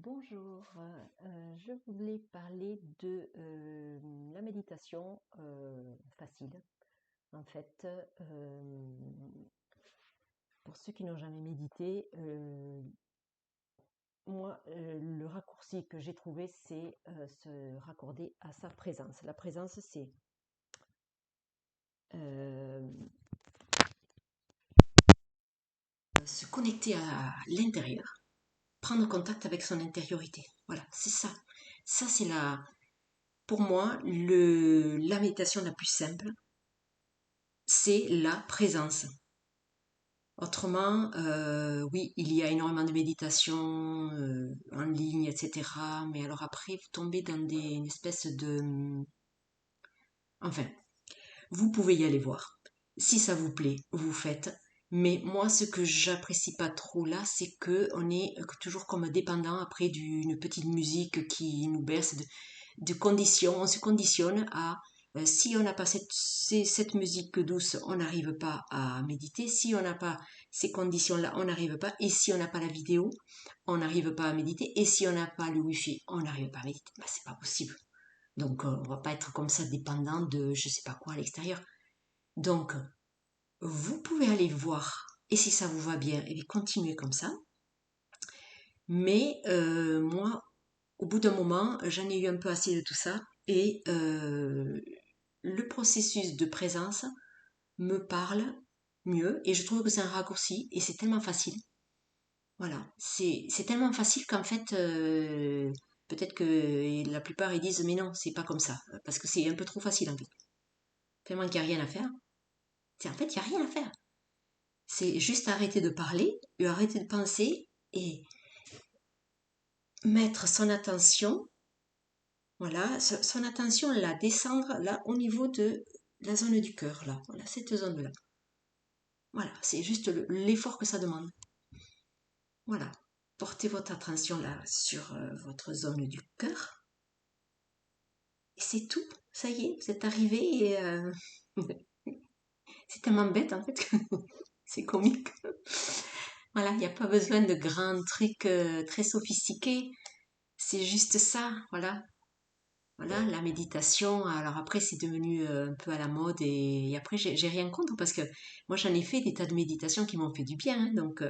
Bonjour, je voulais parler de la méditation facile. En fait, pour ceux qui n'ont jamais médité, moi, le raccourci que j'ai trouvé, c'est se raccorder à sa présence. La présence, c'est euh, se connecter à l'intérieur, prendre contact avec son intériorité. Voilà, c'est ça. Ça, c'est pour moi, la méditation la plus simple, c'est la présence. Autrement, oui, il y a énormément de méditation en ligne, etc. Mais alors après, vous tombez dans une espèce de... Enfin, vous pouvez y aller voir. Si ça vous plaît, vous faites. Mais moi, ce que j'apprécie pas trop là, c'est que on est toujours comme dépendant après d'une petite musique qui nous berce de conditions. On se conditionne à si on n'a pas cette musique douce, on n'arrive pas à méditer. Si on n'a pas ces conditions-là, on n'arrive pas. Et si on n'a pas la vidéo, on n'arrive pas à méditer. Et si on n'a pas le wifi, on n'arrive pas à méditer. Ben, c'est pas possible. Donc, on va pas être comme ça dépendant de je sais pas quoi à l'extérieur. Donc, vous pouvez aller voir. Et si ça vous va bien, et bien continuez comme ça. Mais moi, au bout d'un moment, j'en ai eu un peu assez de tout ça. Et le processus de présence me parle mieux. Et je trouve que c'est un raccourci. Et c'est tellement facile. Voilà. C'est tellement facile qu'en fait, peut-être que la plupart ils disent, mais non, c'est pas comme ça. Parce que c'est un peu trop facile en fait. Tellement qu'il n'y a rien à faire. En fait, il n'y a rien à faire. C'est juste arrêter de parler, arrêter de penser et mettre son attention, voilà, son attention là, descendre là au niveau de la zone du cœur, là, voilà, cette zone-là. Voilà, c'est juste l'effort que ça demande. Voilà, portez votre attention là sur votre zone du cœur. Et c'est tout, ça y est, vous êtes arrivé et c'est tellement bête en fait que c'est comique. Voilà, il n'y a pas besoin de grands trucs très sophistiqués. C'est juste ça, voilà. Voilà, la méditation. Alors après, c'est devenu un peu à la mode et après, j'ai rien contre parce que moi, j'en ai fait des tas de méditations qui m'ont fait du bien. Hein. Donc,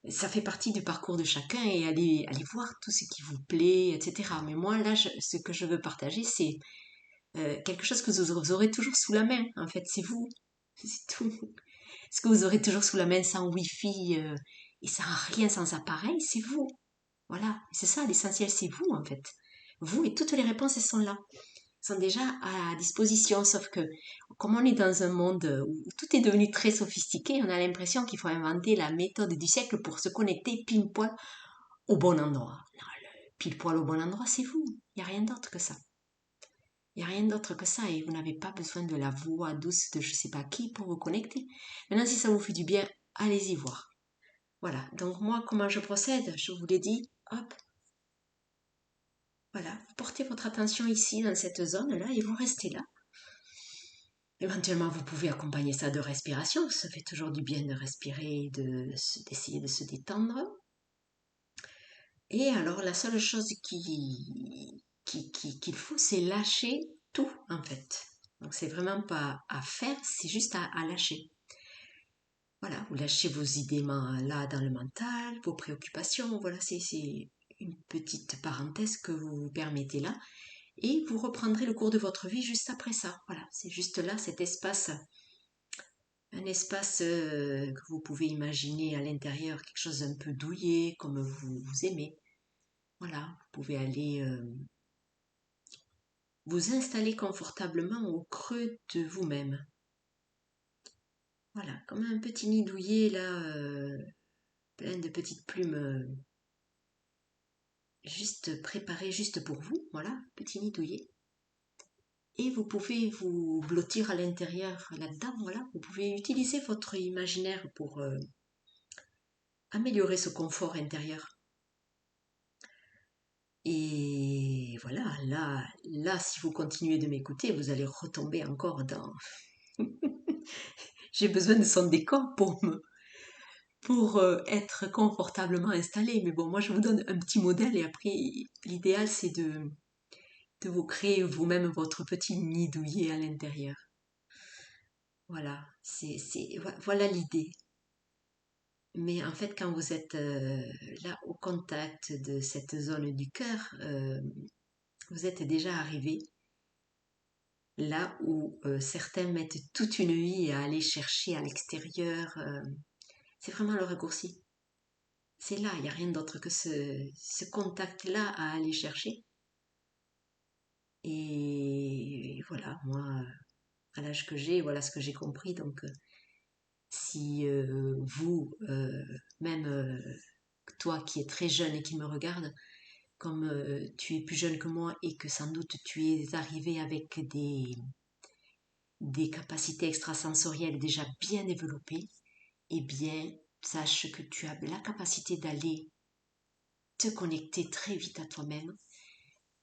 ça fait partie du parcours de chacun et allez voir tout ce qui vous plaît, etc. Mais moi, là, ce que je veux partager, c'est quelque chose que vous aurez toujours sous la main. En fait, c'est vous. C'est tout. Ce que vous aurez toujours sous la main sans Wi-Fi et sans rien, sans appareil, c'est vous. Voilà, c'est ça, l'essentiel, c'est vous, en fait. Vous et toutes les réponses, elles sont là, sont déjà à disposition, sauf que comme on est dans un monde où tout est devenu très sophistiqué, on a l'impression qu'il faut inventer la méthode du siècle pour se connecter pile poil au bon endroit. Non, pile poil au bon endroit, c'est vous. Il n'y a rien d'autre que ça. Il n'y a rien d'autre que ça et vous n'avez pas besoin de la voix douce de je ne sais pas qui pour vous connecter. Maintenant, si ça vous fait du bien, allez-y voir. Voilà, donc moi, comment je procède? Je vous l'ai dit, hop, voilà, vous portez votre attention ici dans cette zone-là et vous restez là. Éventuellement, vous pouvez accompagner ça de respiration. Ça fait toujours du bien de respirer, d'essayer de se détendre. Et alors, la seule chose qu'il faut, c'est lâcher tout, en fait. Donc, c'est vraiment pas à faire, c'est juste à lâcher. Voilà, vous lâchez vos idées là dans le mental, vos préoccupations. Voilà, c'est une petite parenthèse que vous vous permettez là. Et vous reprendrez le cours de votre vie juste après ça. Voilà, c'est juste là, cet espace, un espace que vous pouvez imaginer à l'intérieur, quelque chose d'un peu douillet, comme vous aimez. Voilà, vous pouvez aller vous installer confortablement au creux de vous-même. Voilà, comme un petit nid douillet là, plein de petites plumes, juste préparées juste pour vous. Voilà, petit nid douillet. Et vous pouvez vous blottir à l'intérieur là-dedans, voilà. Vous pouvez utiliser votre imaginaire pour améliorer ce confort intérieur. Et voilà, là, si vous continuez de m'écouter, vous allez retomber encore dans... J'ai besoin de son décor pour être confortablement installé. Mais bon, moi, je vous donne un petit modèle et après, l'idéal, c'est de vous créer vous-même votre petit nid douillet à l'intérieur. Voilà, voilà l'idée. Mais en fait, quand vous êtes là au contact de cette zone du cœur, vous êtes déjà arrivé là où certains mettent toute une vie à aller chercher à l'extérieur. C'est vraiment le raccourci. C'est là, il n'y a rien d'autre que ce contact-là à aller chercher. Et voilà, moi, à l'âge que j'ai, voilà ce que j'ai compris. Donc, si vous, même toi qui es très jeune et qui me regarde, comme tu es plus jeune que moi et que sans doute tu es arrivé avec des capacités extrasensorielles déjà bien développées, eh bien, sache que tu as la capacité d'aller te connecter très vite à toi-même.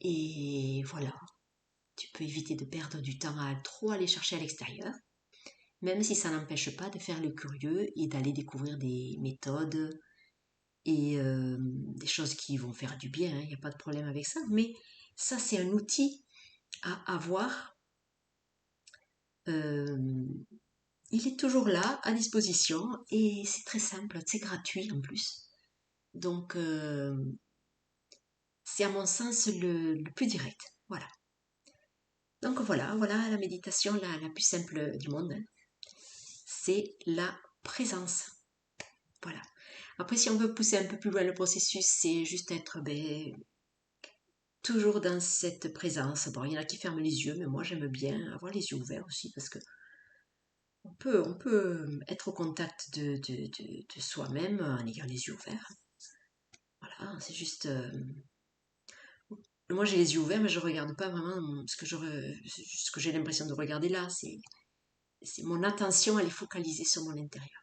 Et voilà, tu peux éviter de perdre du temps à trop aller chercher à l'extérieur, même si ça n'empêche pas de faire le curieux et d'aller découvrir des méthodes et des choses qui vont faire du bien, il n'y a pas de problème avec ça. Mais ça, c'est un outil à avoir. Euh, il est toujours là, à disposition, et c'est très simple, c'est gratuit en plus. Donc, c'est à mon sens le plus direct. Voilà. Donc voilà la méditation la plus simple du monde. Hein. C'est la présence. Voilà. Après, si on veut pousser un peu plus loin le processus, c'est juste être toujours dans cette présence. Bon, il y en a qui ferment les yeux, mais moi j'aime bien avoir les yeux ouverts aussi parce que on peut être au contact de soi-même en ayant les yeux ouverts. Voilà, c'est juste. Moi j'ai les yeux ouverts, mais je regarde pas vraiment ce que j'ai l'impression de regarder là. C'est mon attention, elle est focalisée sur mon intérieur.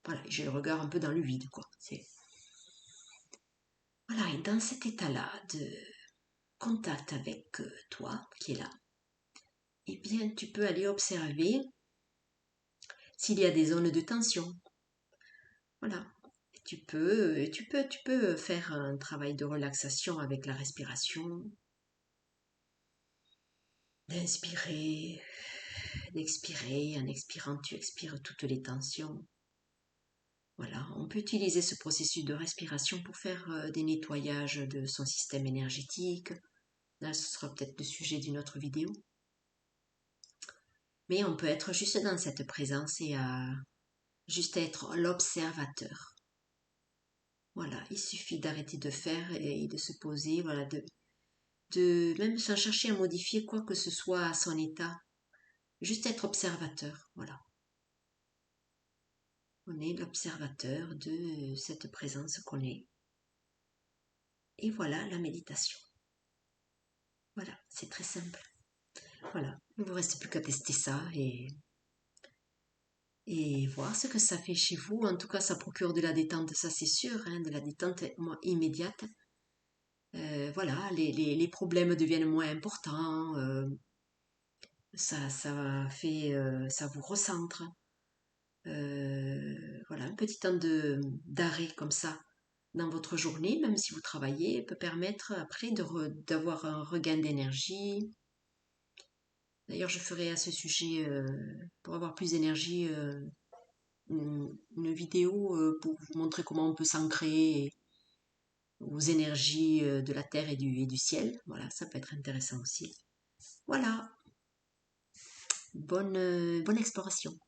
Voilà, j'ai le regard un peu dans le vide, quoi. Voilà, et dans cet état-là de contact avec toi qui est là, eh bien, tu peux aller observer s'il y a des zones de tension. Voilà. Tu peux faire un travail de relaxation avec la respiration, d'inspirer, d'expirer. En expirant, tu expires toutes les tensions. Voilà, on peut utiliser ce processus de respiration pour faire des nettoyages de son système énergétique. Là, ce sera peut-être le sujet d'une autre vidéo. Mais on peut être juste dans cette présence et juste être l'observateur. Voilà, il suffit d'arrêter de faire et de se poser, voilà, même sans chercher à modifier quoi que ce soit à son état. Juste être observateur, voilà. On est l'observateur de cette présence qu'on est. Et voilà la méditation. Voilà, c'est très simple. Voilà, il ne vous reste plus qu'à tester ça et voir ce que ça fait chez vous. En tout cas, ça procure de la détente, ça c'est sûr, hein, de la détente immédiate. Voilà, les problèmes deviennent moins importants. Ça vous recentre. Voilà, un petit temps d'arrêt comme ça dans votre journée, même si vous travaillez, peut permettre après d'avoir un regain d'énergie. D'ailleurs, je ferai à ce sujet, pour avoir plus d'énergie, une vidéo pour vous montrer comment on peut s'ancrer aux énergies de la terre et du ciel. Voilà, ça peut être intéressant aussi. Voilà, bonne exploration.